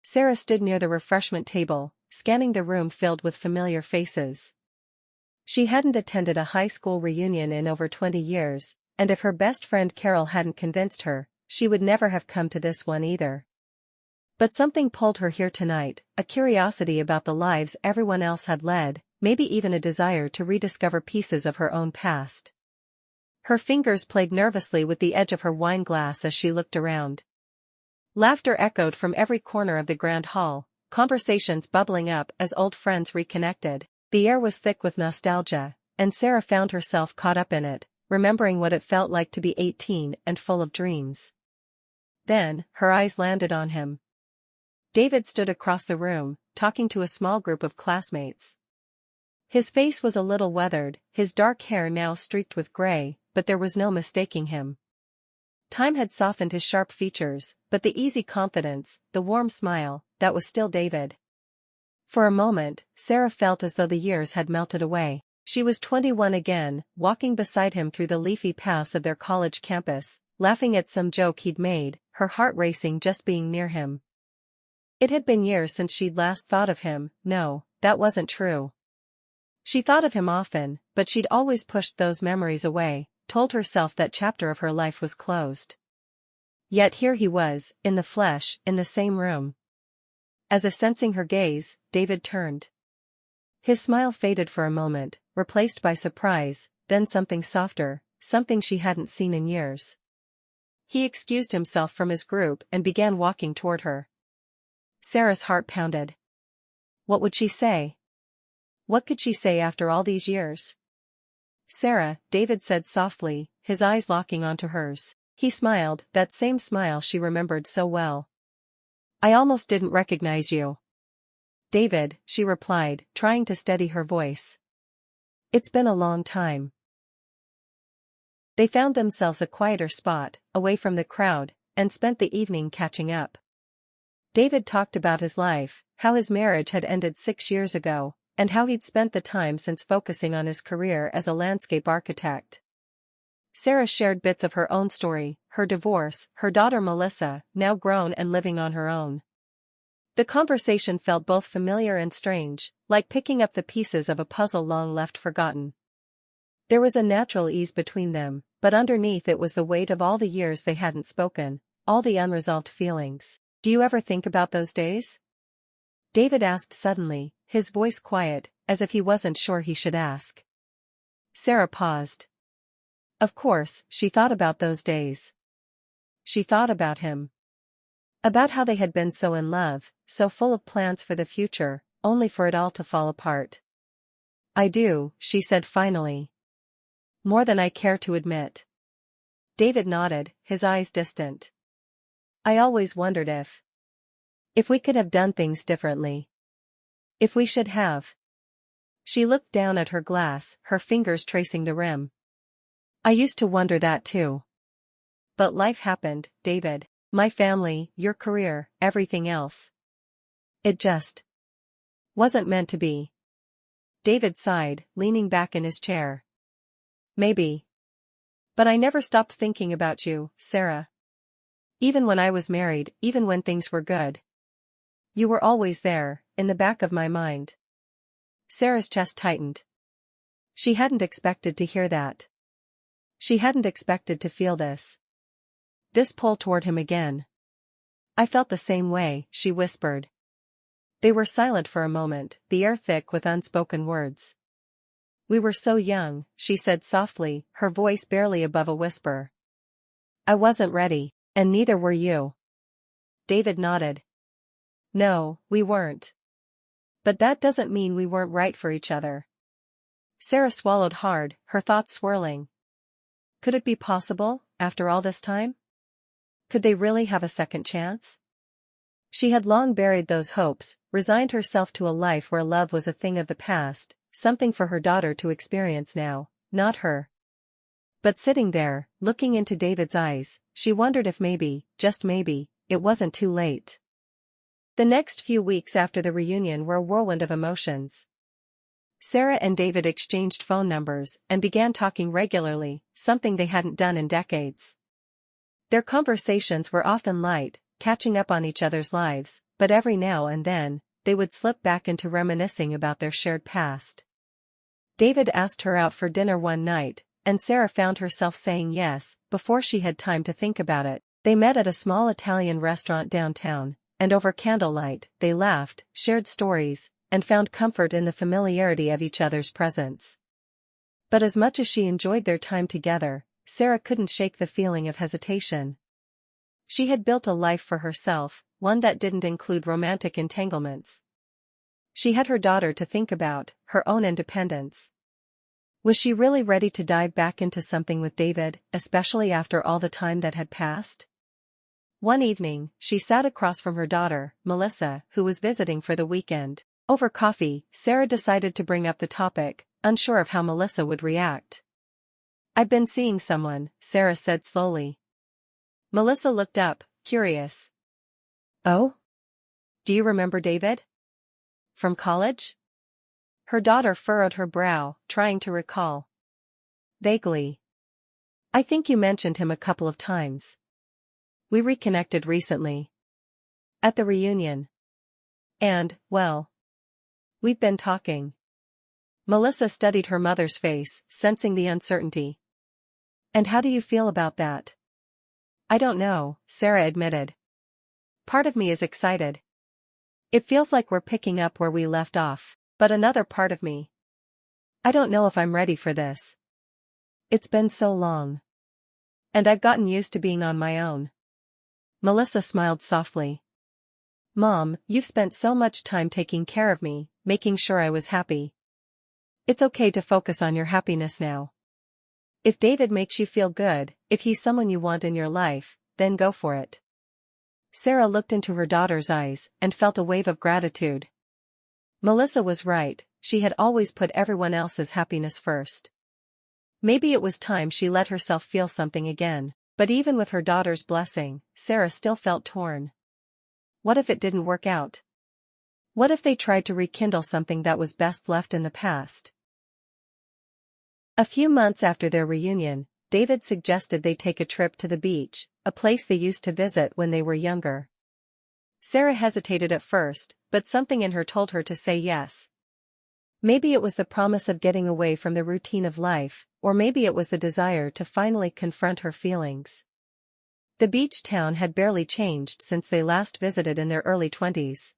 Sarah stood near the refreshment table, scanning the room filled with familiar faces. She hadn't attended a high school reunion in over 20 years, and if her best friend Carol hadn't convinced her, she would never have come to this one either. But something pulled her here tonight, a curiosity about the lives everyone else had led, maybe even a desire to rediscover pieces of her own past. Her fingers played nervously with the edge of her wine glass as she looked around. Laughter echoed from every corner of the grand hall, conversations bubbling up as old friends reconnected. The air was thick with nostalgia, and Sarah found herself caught up in it, remembering what it felt like to be 18 and full of dreams. Then, her eyes landed on him. David stood across the room, talking to a small group of classmates. His face was a little weathered, his dark hair now streaked with gray, but there was no mistaking him. Time had softened his sharp features, but the easy confidence, the warm smile, that was still David. For a moment, Sarah felt as though the years had melted away. She was 21 again, walking beside him through the leafy paths of their college campus, laughing at some joke he'd made, her heart racing just being near him. It had been years since she'd last thought of him. No, that wasn't true. She thought of him often, but she'd always pushed those memories away, told herself that chapter of her life was closed. Yet here he was, in the flesh, in the same room. As if sensing her gaze, David turned. His smile faded for a moment, replaced by surprise, then something softer, something she hadn't seen in years. He excused himself from his group and began walking toward her. Sarah's heart pounded. What would she say? What could she say after all these years? Sarah, David said softly, his eyes locking onto hers. He smiled, that same smile she remembered so well. I almost didn't recognize you. David, she replied, trying to steady her voice. It's been a long time. They found themselves a quieter spot, away from the crowd, and spent the evening catching up. David talked about his life, how his marriage had ended 6 years ago, and how he'd spent the time since focusing on his career as a landscape architect. Sarah shared bits of her own story, her divorce, her daughter Melissa, now grown and living on her own. The conversation felt both familiar and strange, like picking up the pieces of a puzzle long left forgotten. There was a natural ease between them, but underneath it was the weight of all the years they hadn't spoken, all the unresolved feelings. Do you ever think about those days? David asked suddenly, his voice quiet, as if he wasn't sure he should ask. Sarah paused. Of course, she thought about those days. She thought about him. About how they had been so in love, so full of plans for the future, only for it all to fall apart. I do, she said finally. More than I care to admit. David nodded, his eyes distant. I always wondered if we could have done things differently. If we should have. She looked down at her glass, her fingers tracing the rim. I used to wonder that too. But life happened, David. My family, your career, everything else. It just wasn't meant to be. David sighed, leaning back in his chair. Maybe. But I never stopped thinking about you, Sarah. Even when I was married, even when things were good. You were always there, in the back of my mind. Sarah's chest tightened. She hadn't expected to hear that. She hadn't expected to feel this. This pull toward him again. I felt the same way, she whispered. They were silent for a moment, the air thick with unspoken words. We were so young, she said softly, her voice barely above a whisper. I wasn't ready, and neither were you. David nodded. No, we weren't. But that doesn't mean we weren't right for each other. Sarah swallowed hard, her thoughts swirling. Could it be possible, after all this time? Could they really have a second chance? She had long buried those hopes, resigned herself to a life where love was a thing of the past, something for her daughter to experience now, not her. But sitting there, looking into David's eyes, she wondered if maybe, just maybe, it wasn't too late. The next few weeks after the reunion were a whirlwind of emotions. Sarah and David exchanged phone numbers and began talking regularly, something they hadn't done in decades. Their conversations were often light, catching up on each other's lives, but every now and then, they would slip back into reminiscing about their shared past. David asked her out for dinner one night, and Sarah found herself saying yes, before she had time to think about it. They met at a small Italian restaurant downtown, and over candlelight, they laughed, shared stories, and found comfort in the familiarity of each other's presence. But as much as she enjoyed their time together, Sarah couldn't shake the feeling of hesitation. She had built a life for herself, one that didn't include romantic entanglements. She had her daughter to think about, her own independence. Was she really ready to dive back into something with David, especially after all the time that had passed? One evening, she sat across from her daughter, Melissa, who was visiting for the weekend. Over coffee, Sarah decided to bring up the topic, unsure of how Melissa would react. "I've been seeing someone," Sarah said slowly. Melissa looked up, curious. "Oh? Do you remember David? From college?" Her daughter furrowed her brow, trying to recall. "Vaguely. I think you mentioned him a couple of times. We reconnected recently. At the reunion. And, well, we've been talking." Melissa studied her mother's face, sensing the uncertainty. "And how do you feel about that?" "I don't know," Sarah admitted. "Part of me is excited. It feels like we're picking up where we left off, but another part of me, I don't know if I'm ready for this. It's been so long. And I've gotten used to being on my own." Melissa smiled softly. "Mom, you've spent so much time taking care of me, making sure I was happy. It's okay to focus on your happiness now. If David makes you feel good, if he's someone you want in your life, then go for it." Sarah looked into her daughter's eyes and felt a wave of gratitude. Melissa was right, she had always put everyone else's happiness first. Maybe it was time she let herself feel something again, but even with her daughter's blessing, Sarah still felt torn. What if it didn't work out? What if they tried to rekindle something that was best left in the past? A few months after their reunion, David suggested they take a trip to the beach, a place they used to visit when they were younger. Sarah hesitated at first, but something in her told her to say yes. Maybe it was the promise of getting away from the routine of life, or maybe it was the desire to finally confront her feelings. The beach town had barely changed since they last visited in their early 20s.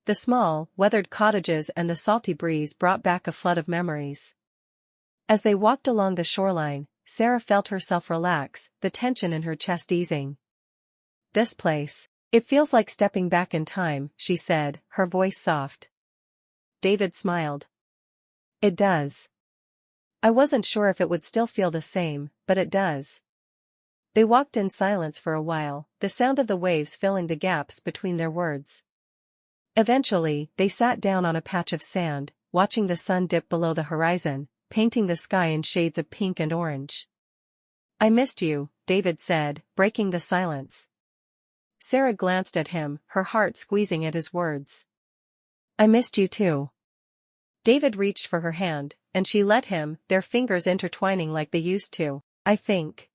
The small, weathered cottages and the salty breeze brought back a flood of memories. As they walked along the shoreline, Sarah felt herself relax, the tension in her chest easing. "This place, it feels like stepping back in time," she said, her voice soft. David smiled. "It does. I wasn't sure if it would still feel the same, but it does." They walked in silence for a while, the sound of the waves filling the gaps between their words. Eventually, they sat down on a patch of sand, watching the sun dip below the horizon, painting the sky in shades of pink and orange. "I missed you," David said, breaking the silence. Sarah glanced at him, her heart squeezing at his words. "I missed you too." David reached for her hand, and she let him, their fingers intertwining like they used to. I think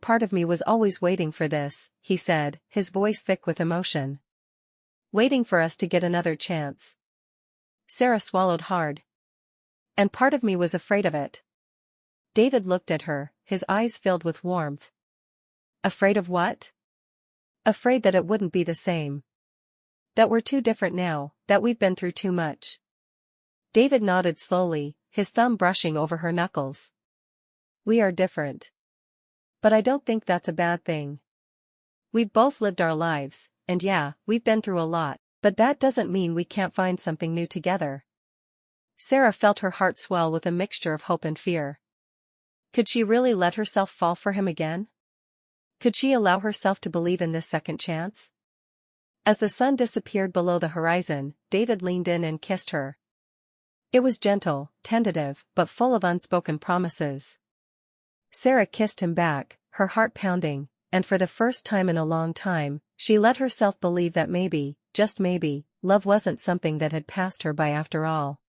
part of me was always waiting for this," he said, his voice thick with emotion. "Waiting for us to get another chance." Sarah swallowed hard. "And part of me was afraid of it." David looked at her, his eyes filled with warmth. "Afraid of what?" "Afraid that it wouldn't be the same. That we're too different now, that we've been through too much." David nodded slowly, his thumb brushing over her knuckles. "We are different. But I don't think that's a bad thing. We've both lived our lives, and yeah, we've been through a lot, but that doesn't mean we can't find something new together." Sarah felt her heart swell with a mixture of hope and fear. Could she really let herself fall for him again? Could she allow herself to believe in this second chance? As the sun disappeared below the horizon, David leaned in and kissed her. It was gentle, tentative, but full of unspoken promises. Sarah kissed him back, her heart pounding, and for the first time in a long time, she let herself believe that maybe, just maybe, love wasn't something that had passed her by after all.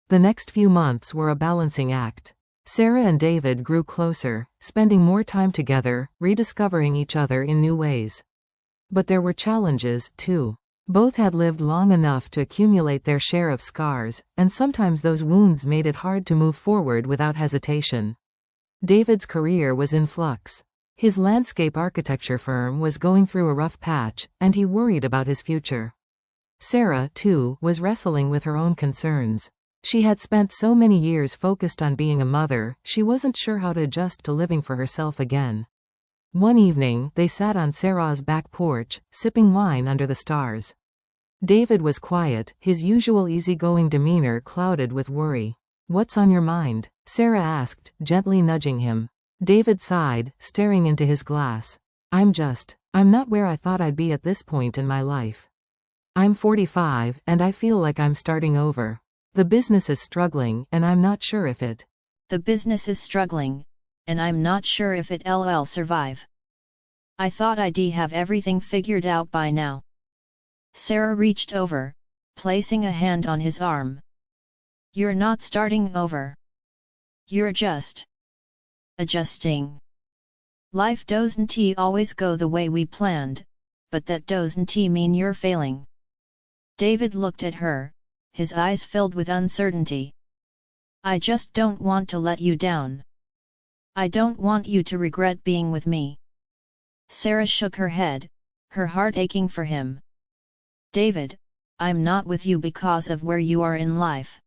The next few months were a balancing act. Sarah and David grew closer, spending more time together, rediscovering each other in new ways. But there were challenges, too. Both had lived long enough to accumulate their share of scars, and sometimes those wounds made it hard to move forward without hesitation. David's career was in flux. His landscape architecture firm was going through a rough patch, and he worried about his future. Sarah, too, was wrestling with her own concerns. She had spent so many years focused on being a mother, she wasn't sure how to adjust to living for herself again. One evening, they sat on Sarah's back porch, sipping wine under the stars. David was quiet, his usual easygoing demeanor clouded with worry. "What's on your mind?" Sarah asked, gently nudging him. David sighed, staring into his glass. I'm not where I thought I'd be at this point in my life. I'm 45, and I feel like I'm starting over. The business is struggling, and I'm not sure if it. The business is struggling, and I'm not sure if it'll survive. I thought I'd have everything figured out by now." Sarah reached over, placing a hand on his arm. "You're not starting over. You're just adjusting. Life doesn't always go the way we planned, but that doesn't mean you're failing." David looked at her, his eyes filled with uncertainty. "I just don't want to let you down. I don't want you to regret being with me." Sarah shook her head, her heart aching for him. "David, I'm not with you because of where you are in life.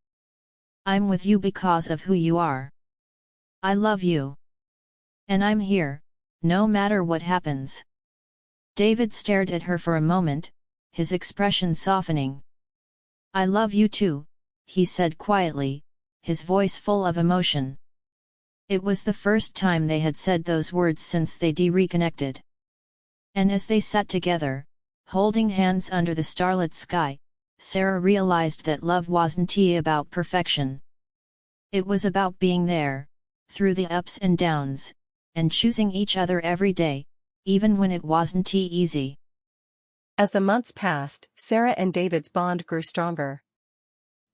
I'm with you because of who you are. I love you. And I'm here, no matter what happens." David stared at her for a moment, his expression softening. "I love you too," he said quietly, his voice full of emotion. It was the first time they had said those words since they reconnected. And as they sat together, holding hands under the starlit sky, Sarah realized that love wasn't about perfection. It was about being there, through the ups and downs, and choosing each other every day, even when it wasn't easy. As the months passed, Sarah and David's bond grew stronger.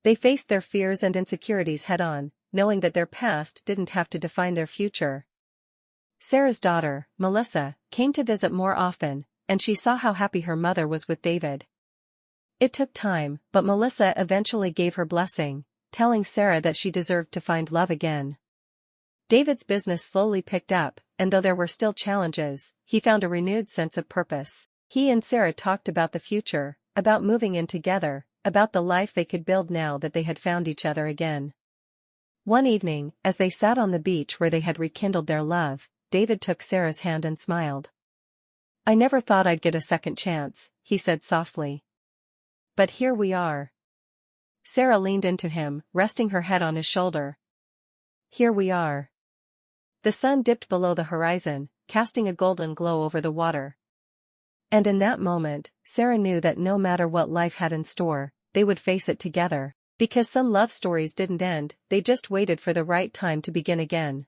They faced their fears and insecurities head-on, knowing that their past didn't have to define their future. Sarah's daughter, Melissa, came to visit more often, and she saw how happy her mother was with David. It took time, but Melissa eventually gave her blessing, telling Sarah that she deserved to find love again. David's business slowly picked up, and though there were still challenges, he found a renewed sense of purpose. He and Sarah talked about the future, about moving in together, about the life they could build now that they had found each other again. One evening, as they sat on the beach where they had rekindled their love, David took Sarah's hand and smiled. "I never thought I'd get a second chance," he said softly. "But here we are." Sarah leaned into him, resting her head on his shoulder. "Here we are." The sun dipped below the horizon, casting a golden glow over the water. And in that moment, Sarah knew that no matter what life had in store, they would face it together. Because some love stories didn't end, they just waited for the right time to begin again.